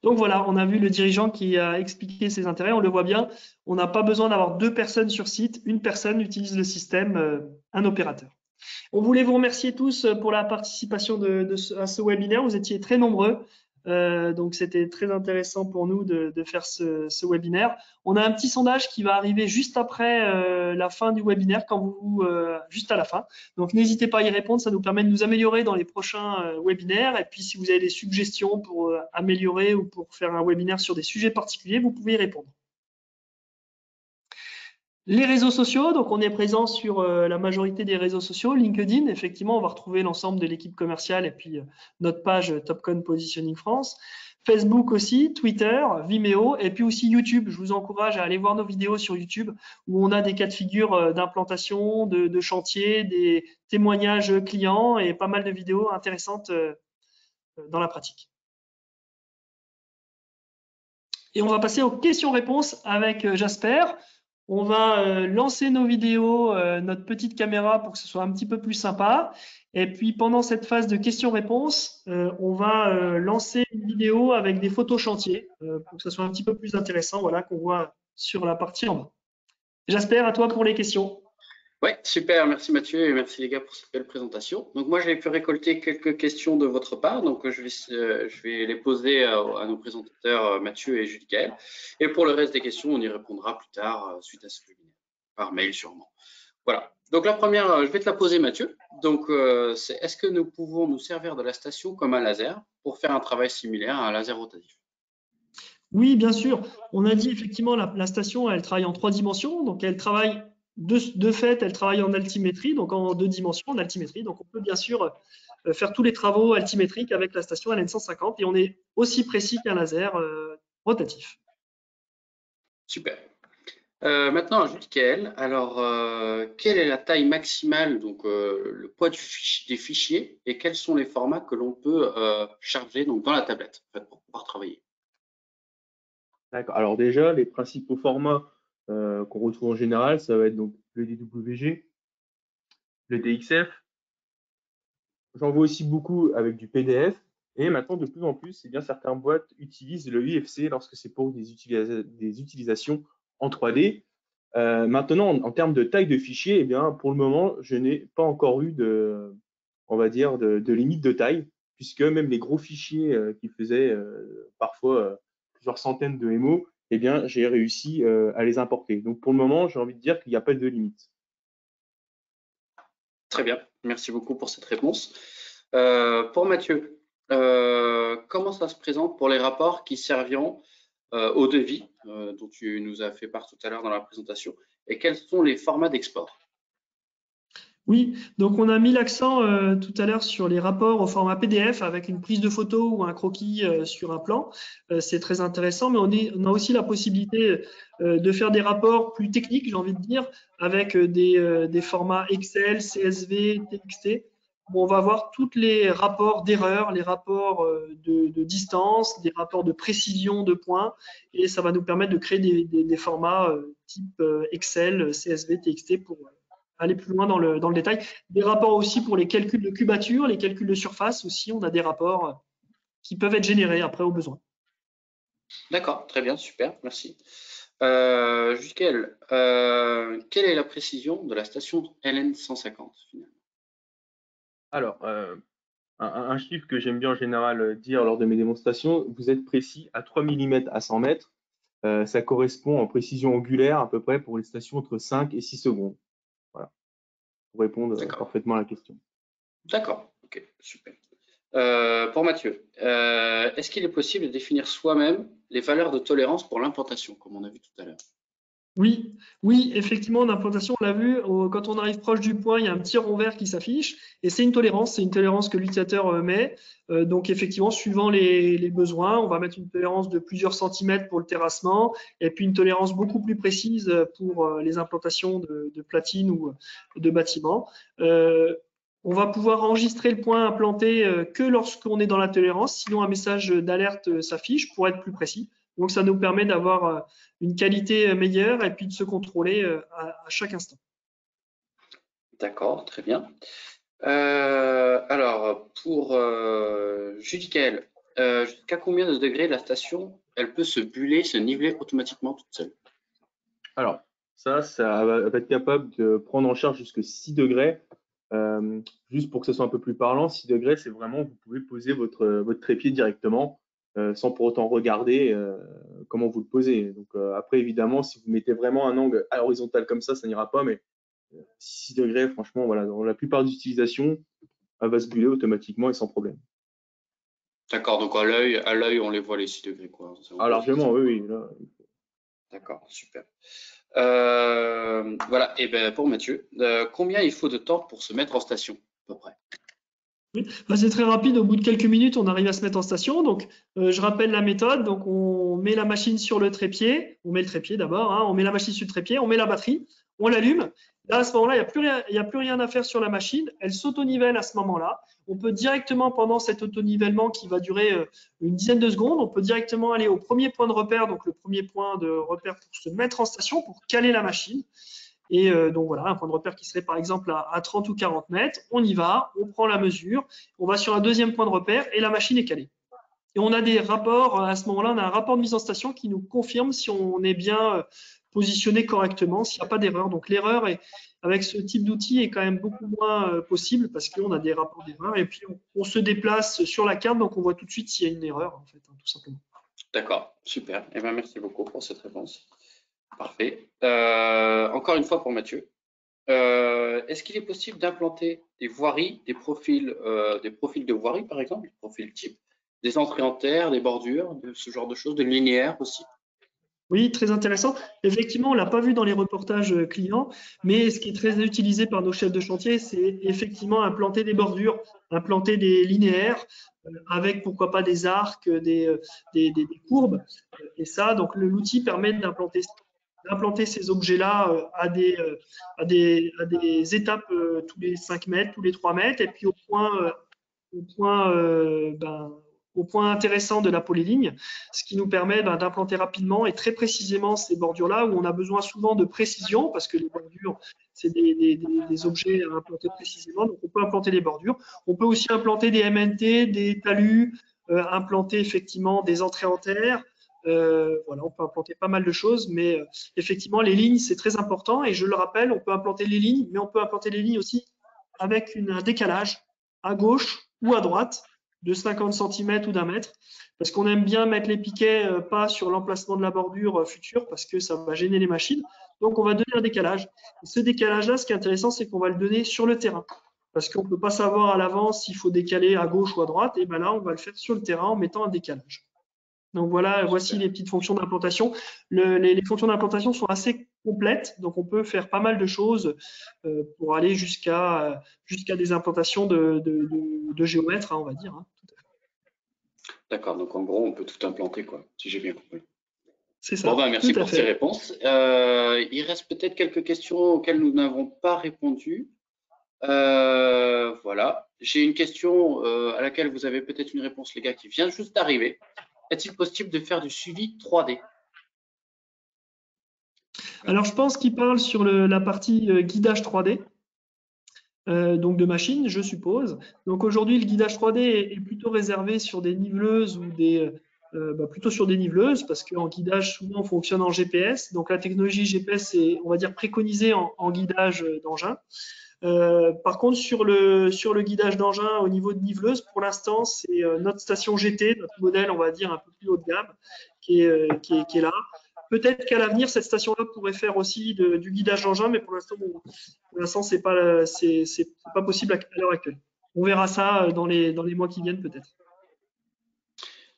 [SPEAKER 1] Donc voilà, on a vu le dirigeant qui a expliqué ses intérêts, on le voit bien, on n'a pas besoin d'avoir deux personnes sur site, une personne utilise le système, un opérateur. On voulait vous remercier tous pour la participation à ce webinaire, vous étiez très nombreux, donc c'était très intéressant pour nous de faire ce webinaire. On a un petit sondage qui va arriver juste après la fin du webinaire, juste à la fin. Donc n'hésitez pas à y répondre, ça nous permet de nous améliorer dans les prochains webinaires. Et puis si vous avez des suggestions pour améliorer ou pour faire un webinaire sur des sujets particuliers, vous pouvez y répondre. Les réseaux sociaux, donc on est présent sur la majorité des réseaux sociaux. LinkedIn, effectivement, on va retrouver l'ensemble de l'équipe commerciale et puis notre page Topcon Positioning France. Facebook aussi, Twitter, Vimeo et puis aussi YouTube. Je vous encourage à aller voir nos vidéos sur YouTube où on a des cas de figure d'implantation, de chantier, des témoignages clients et pas mal de vidéos intéressantes dans la pratique. Et on va passer aux questions-réponses avec Jasper. On va lancer nos vidéos, notre petite caméra pour que ce soit un petit peu plus sympa. Et puis pendant cette phase de questions-réponses, on va lancer une vidéo avec des photos chantiers pour que ce soit un petit peu plus intéressant, voilà, qu'on voit sur la partie en bas. Jasper, à toi pour les questions.
[SPEAKER 3] Ouais, super, merci Mathieu et merci les gars pour cette belle présentation. Donc moi j'ai pu récolter quelques questions de votre part, donc je vais les poser à nos présentateurs Mathieu et Jules Gaël. Et pour le reste des questions, on y répondra plus tard suite à ce webinaire, par mail sûrement. Voilà, donc la première, je vais te la poser Mathieu. Donc c'est est-ce que nous pouvons nous servir de la station comme un laser pour faire un travail similaire à un laser rotatif?
[SPEAKER 1] Oui, bien sûr. On a dit effectivement la station, elle travaille en 3 dimensions, donc elle travaille de fait, elle travaille en altimétrie, donc en 2 dimensions, en altimétrie. Donc on peut bien sûr faire tous les travaux altimétriques avec la station LN150 et on est aussi précis qu'un laser rotatif.
[SPEAKER 3] Super. Maintenant, Jules, alors quelle est la taille maximale, donc le poids des fichiers, et quels sont les formats que l'on peut charger donc, dans la tablette en fait, pour pouvoir travailler?
[SPEAKER 2] D'accord. Alors déjà, les principaux formats qu'on retrouve en général, ça va être donc le DWG, le DXF. J'en vois aussi beaucoup avec du PDF. Et maintenant, de plus en plus, eh bien, certaines boîtes utilisent le UFC lorsque c'est pour des utilisations en 3D. Maintenant, en termes de taille de fichier, eh bien, pour le moment, je n'ai pas encore eu on va dire, de limite de taille, puisque même les gros fichiers qui faisaient parfois plusieurs centaines de MO, eh bien, j'ai réussi à les importer. Donc, pour le moment, j'ai envie de dire qu'il n'y a pas de limite.
[SPEAKER 3] Très bien, merci beaucoup pour cette réponse. Pour Mathieu, comment ça se présente pour les rapports qui serviront au devis dont tu nous as fait part tout à l'heure dans la présentation, et quels sont les formats d'export?
[SPEAKER 1] Oui, donc on a mis l'accent tout à l'heure sur les rapports au format PDF avec une prise de photo ou un croquis sur un plan. C'est très intéressant, mais on a aussi la possibilité de faire des rapports plus techniques, j'ai envie de dire, avec des formats Excel, CSV, TXT, où on va voir tous les rapports d'erreur, les rapports de distance, des rapports de précision de points, et ça va nous permettre de créer des formats type Excel, CSV, TXT pour aller plus loin dans le détail. Des rapports aussi pour les calculs de cubature, les calculs de surface aussi, on a des rapports qui peuvent être générés après au besoin.
[SPEAKER 3] D'accord, très bien, super, merci. Jusqu'elle, quelle est la précision de la station LN150 finalement?
[SPEAKER 2] Alors, un chiffre que j'aime bien en général dire lors de mes démonstrations, vous êtes précis à 3 mm à 100 mètres. Ça correspond en précision angulaire à peu près pour les stations entre 5 et 6 secondes. Voilà, pour répondre parfaitement à la question.
[SPEAKER 3] D'accord, ok, super. Pour Mathieu, est-ce qu'il est possible de définir soi-même les valeurs de tolérance pour l'implantation, comme on a vu tout à l'heure?
[SPEAKER 1] Oui, oui, effectivement, en implantation, on l'a vu, quand on arrive proche du point, il y a un petit rond vert qui s'affiche, et c'est une tolérance que l'utilisateur met. Donc, effectivement, suivant les besoins, on va mettre une tolérance de plusieurs centimètres pour le terrassement, et puis une tolérance beaucoup plus précise pour les implantations de platines ou de bâtiments. On va pouvoir enregistrer le point implanté que lorsqu'on est dans la tolérance, sinon un message d'alerte s'affiche pour être plus précis. Donc, ça nous permet d'avoir une qualité meilleure et puis de se contrôler à chaque instant.
[SPEAKER 3] D'accord, très bien. Alors, pour Judicaël, jusqu'à combien de degrés la station, elle peut se buller, se niveler automatiquement toute seule?
[SPEAKER 2] Alors, ça va être capable de prendre en charge jusqu'à 6 degrés. Juste pour que ce soit un peu plus parlant, 6 degrés, c'est vraiment, vous pouvez poser votre trépied directement sans pour autant regarder comment vous le posez. Donc après, évidemment, si vous mettez vraiment un angle à l'horizontale comme ça n'ira pas, mais 6 degrés, franchement, voilà, dans la plupart des utilisations, elle va se buller automatiquement et sans problème.
[SPEAKER 3] D'accord, donc à l'œil, on les voit les 6 degrés, quoi.
[SPEAKER 2] Ah, largement, oui, oui. Là.
[SPEAKER 3] D'accord, super. Voilà, et ben pour Mathieu, combien il faut de temps pour se mettre en station, à peu près?
[SPEAKER 1] Oui, c'est très rapide. Au bout de quelques minutes, on arrive à se mettre en station. Donc, je rappelle la méthode. Donc, on met la machine sur le trépied. On met le trépied d'abord. Hein, on met la machine sur le trépied. On met la batterie. On l'allume. Là, à ce moment-là, il n'y a plus rien à faire sur la machine. Elle s'auto-nivelle à ce moment-là. On peut directement, pendant cet auto-nivellement qui va durer une dizaine de secondes, on peut directement aller au premier point de repère. Donc, le premier point de repère pour se mettre en station, pour caler la machine. Et donc voilà, un point de repère qui serait par exemple à 30 ou 40 mètres, on y va, on prend la mesure, on va sur un deuxième point de repère et la machine est calée. Et on a des rapports, à ce moment-là, on a un rapport de mise en station qui nous confirme si on est bien positionné correctement, s'il n'y a pas d'erreur. Donc l'erreur avec ce type d'outil est quand même beaucoup moins possible parce qu'on a des rapports d'erreur et puis on se déplace sur la carte, donc on voit tout de suite s'il y a une erreur, en fait, hein, tout simplement.
[SPEAKER 3] D'accord, super. Eh bien, merci beaucoup pour cette réponse. Parfait. Encore une fois pour Mathieu. Est-ce qu'il est possible d'implanter des voiries, des profils de voiries, par exemple, des profils type, des entrées en terre, des bordures, de ce genre de choses, de linéaires aussi?
[SPEAKER 1] Oui, très intéressant. Effectivement, on ne l'a pas vu dans les reportages clients, mais ce qui est très utilisé par nos chefs de chantier, c'est effectivement implanter des bordures, implanter des linéaires, avec pourquoi pas des arcs, des courbes. Et ça, donc l'outil permet d'implanter ces objets-là à des étapes tous les 5 mètres, tous les 3 mètres, et puis au point intéressant de la polyligne, ce qui nous permet d'implanter rapidement et très précisément ces bordures-là où on a besoin souvent de précision parce que les bordures, c'est des objets à implanter précisément. Donc, on peut implanter des bordures. On peut aussi implanter des MNT, des talus, implanter effectivement des entrées en terre. Voilà, on peut implanter pas mal de choses, mais effectivement, les lignes, c'est très important. Et je le rappelle, on peut implanter les lignes, mais on peut implanter les lignes aussi avec un décalage à gauche ou à droite de 50 cm ou d'1 mètre, parce qu'on aime bien mettre les piquets pas sur l'emplacement de la bordure future, parce que ça va gêner les machines. Donc, on va donner un décalage. Et ce décalage-là, ce qui est intéressant, c'est qu'on va le donner sur le terrain, parce qu'on ne peut pas savoir à l'avance s'il faut décaler à gauche ou à droite. Et ben là, on va le faire sur le terrain en mettant un décalage. Donc voilà, voici les petites fonctions d'implantation. Les fonctions d'implantation sont assez complètes, donc on peut faire pas mal de choses pour aller jusqu'à des implantations de géomètres, hein, on va dire. Hein.
[SPEAKER 3] D'accord, donc en gros, on peut tout implanter, quoi, si j'ai bien compris.
[SPEAKER 1] C'est ça.
[SPEAKER 3] Bon, ben, merci
[SPEAKER 1] tout à
[SPEAKER 3] pour
[SPEAKER 1] fait.
[SPEAKER 3] ces réponses. Il reste peut-être quelques questions auxquelles nous n'avons pas répondu. Voilà. J'ai une question à laquelle vous avez peut-être une réponse, les gars, qui vient juste d'arriver. Est-il possible de faire du suivi 3D?
[SPEAKER 1] Alors, je pense qu'il parle sur la partie guidage 3D, donc de machine, je suppose. Donc aujourd'hui, le guidage 3D est plutôt réservé sur des niveleuses ou plutôt sur des niveleuses, parce qu'en guidage, souvent, on fonctionne en GPS. Donc la technologie GPS est, on va dire, préconisée en guidage d'engin. Par contre, sur le guidage d'engin au niveau de niveleuse, pour l'instant, c'est notre station GT, notre modèle, on va dire, un peu plus haut de gamme, qui est là. Peut-être qu'à l'avenir, cette station-là pourrait faire aussi du guidage d'engin, mais pour l'instant, c'est pas possible à l'heure actuelle. On verra ça dans les mois qui viennent, peut-être.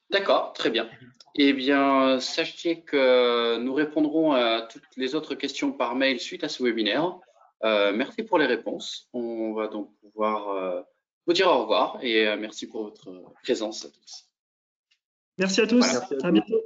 [SPEAKER 3] D'accord, très bien. Eh bien, sachez que nous répondrons à toutes les autres questions par mail suite à ce webinaire. Merci pour les réponses. On va donc pouvoir vous dire au revoir et merci pour votre présence à tous.
[SPEAKER 1] Merci à tous.
[SPEAKER 3] Voilà.
[SPEAKER 1] À bientôt.